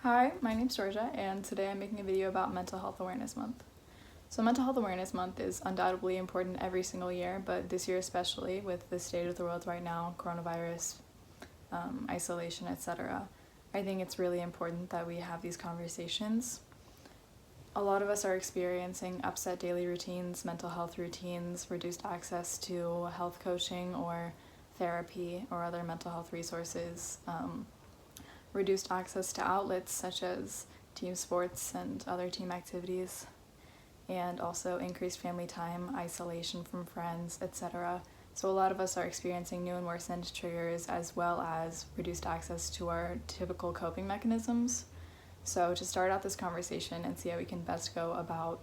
Hi, my name's Georgia, and today I'm making a video about Mental Health Awareness Month. So Mental Health Awareness Month is undoubtedly important every single year, but this year especially with the state of the world right now, coronavirus, isolation, etc. I think it's really important that we have these conversations. A lot of us are experiencing upset daily routines, mental health routines, reduced access to health coaching or therapy or other mental health resources, reduced access to outlets such as team sports and other team activities, and also increased family time, isolation from friends, etc. So a lot of us are experiencing new and worsened triggers as well as reduced access to our typical coping mechanisms. So to start out this conversation and see how we can best go about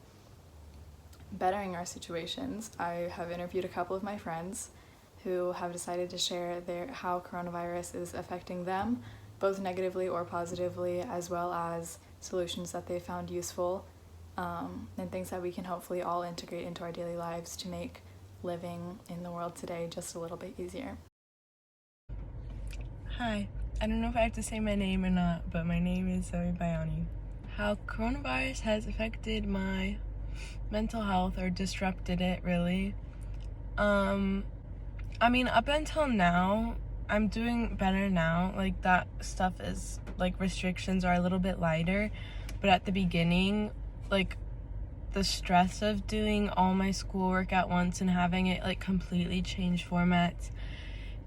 bettering our situations, I have interviewed a couple of my friends who have decided to share how coronavirus is affecting them, both negatively or positively, as well as solutions that they found useful, and things that we can hopefully all integrate into our daily lives to make living in the world today just a little bit easier. Hi, I don't know if I have to say my name or not, but my name is Zoe Bayani. How coronavirus has affected my mental health or disrupted it, really. Up until now, I'm doing better now. Like, that stuff is, like, restrictions are a little bit lighter, but at the beginning, like, the stress of doing all my schoolwork at once and having it, like, completely change formats,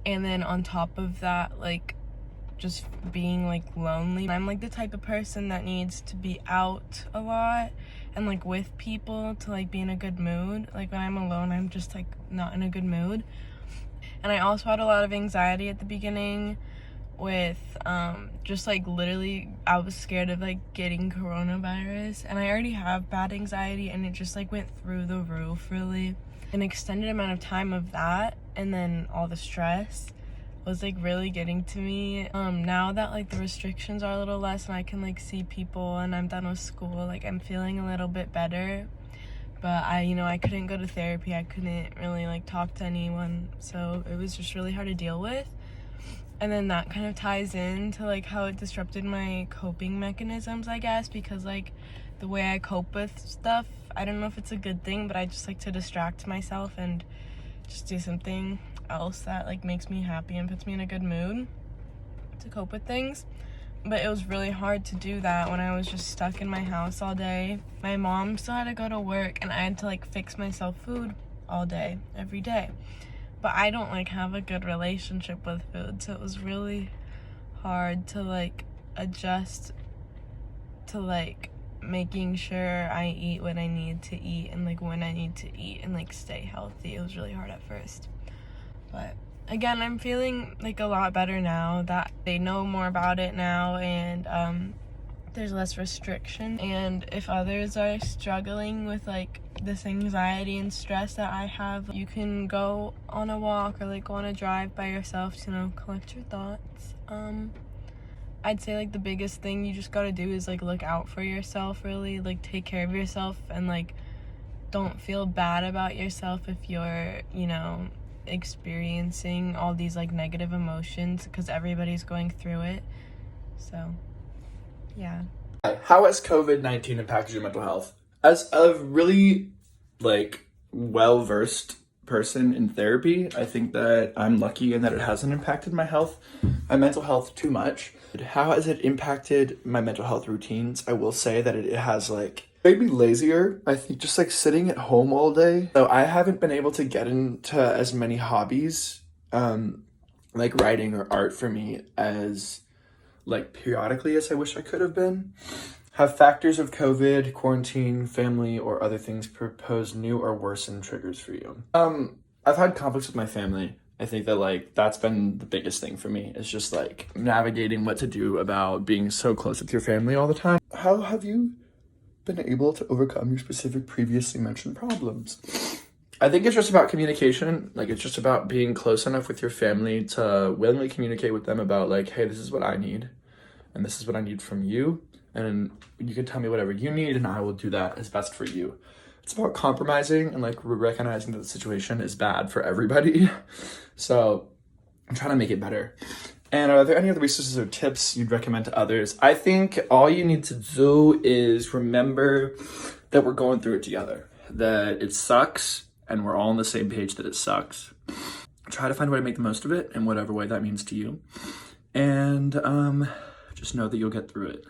and then on top of that, like, just being, like, lonely. I'm, like, the type of person that needs to be out a lot and, like, with people to, like, be in a good mood. Like, when I'm alone, I'm just, like, not in a good mood. And I also had a lot of anxiety at the beginning with just, like, literally I was scared of, like, getting coronavirus, and I already have bad anxiety, and it just, like, went through the roof, really. An extended amount of time of that, and then all the stress was, like, really getting to me. Now that, like, the restrictions are a little less and I can, like, see people and I'm done with school, like, I'm feeling a little bit better. But I couldn't go to therapy. I couldn't really, like, talk to anyone, so it was just really hard to deal with. And then that kind of ties into, like, how it disrupted my coping mechanisms, I guess, because, like, the way I cope with stuff, I don't know if it's a good thing, but I just like to distract myself and just do something else that, like, makes me happy and puts me in a good mood to cope with things. But it was really hard to do that when I was just stuck in my house all day. My mom still had to go to work, and I had to, like, fix myself food all day, every day. But I don't, like, have a good relationship with food, so it was really hard to, like, adjust to, like, making sure I eat what I need to eat and, like, when I need to eat and, like, stay healthy. It was really hard at first. But again, I'm feeling, like, a lot better now that they know more about it now, and there's less restriction. And if others are struggling with, like, this anxiety and stress that I have, you can go on a walk or, like, go on a drive by yourself to, collect your thoughts. I'd say, like, the biggest thing you just gotta do is, like, look out for yourself, really, like, take care of yourself, and, like, don't feel bad about yourself if you're, experiencing all these, like, negative emotions, because everybody's going through it. So yeah. How has COVID-19 impacted your mental health? As a really, like, well-versed person in therapy, I think that I'm lucky in that it hasn't impacted my mental health too much. How has it impacted my mental health routines? I will say that it has, like, made me lazier. I think just, like, sitting at home all day. So I haven't been able to get into as many hobbies, like writing or art for me, as, like, periodically as I wish I could have been. Have factors of COVID, quarantine, family, or other things proposed new or worsened triggers for you? I've had conflicts with my family. I think that, like, that's been the biggest thing for me. It's just, like, navigating what to do about being so close with your family all the time. How have you been able to overcome your specific previously mentioned problems? I think it's just about communication. Like, it's just about being close enough with your family to willingly communicate with them about, like, hey, this is what I need, and this is what I need from you, and you can tell me whatever you need, and I will do that as best for you. It's about compromising and, like, recognizing that the situation is bad for everybody. So I'm trying to make it better. And are there any other resources or tips you'd recommend to others? I think all you need to do is remember that we're going through it together, that it sucks, and we're all on the same page that it sucks. Try to find a way to make the most of it in whatever way that means to you. And just know that you'll get through it.